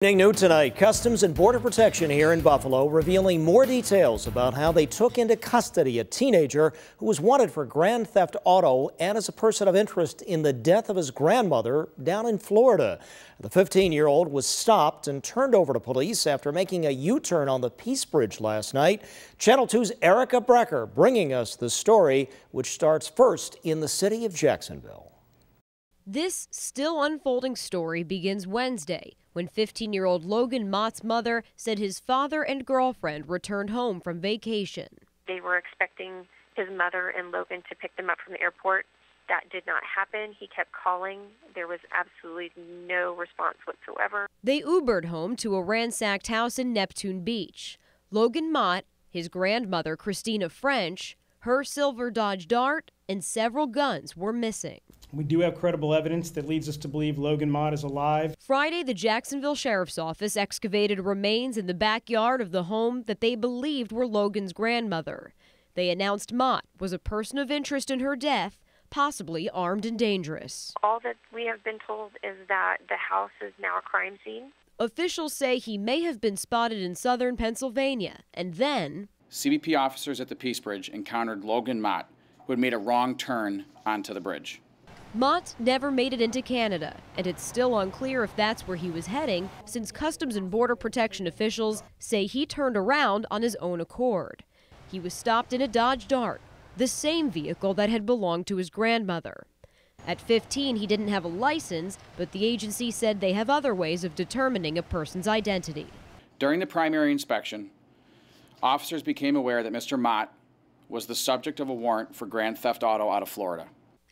New tonight, Customs and Border Protection here in Buffalo revealing more details about how they took into custody a teenager who was wanted for grand theft auto and as a person of interest in the death of his grandmother down in Florida. The 15-year-old was stopped and turned over to police after making a U-turn on the Peace Bridge last night. Channel 2's Erica Brecker bringing us the story, which starts first in the city of Jacksonville. This still unfolding story begins Wednesday when 15-year-old Logan Mott's mother said his father and girlfriend returned home from vacation. They were expecting his mother and Logan to pick them up from the airport. That did not happen. He kept calling. There was absolutely no response whatsoever. They Ubered home to a ransacked house in Neptune Beach. Logan Mott, his grandmother Christina French, her silver Dodge Dart, and several guns were missing. We do have credible evidence that leads us to believe Logan Mott is alive. Friday, the Jacksonville Sheriff's Office excavated remains in the backyard of the home that they believed were Logan's grandmother. They announced Mott was a person of interest in her death, possibly armed and dangerous. All that we have been told is that the house is now a crime scene. Officials say he may have been spotted in southern Pennsylvania, and then CBP officers at the Peace Bridge encountered Logan Mott, who had made a wrong turn onto the bridge. Mott never made it into Canada, and it's still unclear if that's where he was heading, since Customs and Border Protection officials say he turned around on his own accord. He was stopped in a Dodge Dart, the same vehicle that had belonged to his grandmother. At 15, he didn't have a license, but the agency said they have other ways of determining a person's identity. During the primary inspection, officers became aware that Mr. Mott was the subject of a warrant for grand theft auto out of Florida.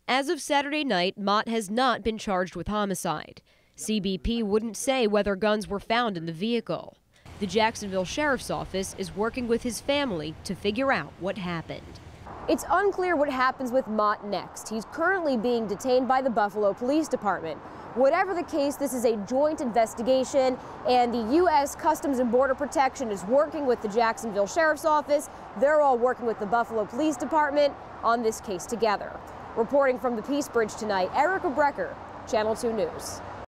As of Saturday night, Mott has not been charged with homicide. CBP wouldn't say whether guns were found in the vehicle. The Jacksonville Sheriff's Office is working with his family to figure out what happened. It's unclear what happens with Mott next. He's currently being detained by the Buffalo Police Department. Whatever the case, this is a joint investigation, and the U.S. Customs and Border Protection is working with the Jacksonville Sheriff's Office. They're all working with the Buffalo Police Department on this case together. Reporting from the Peace Bridge tonight, Erica Brecker, Channel 2 News.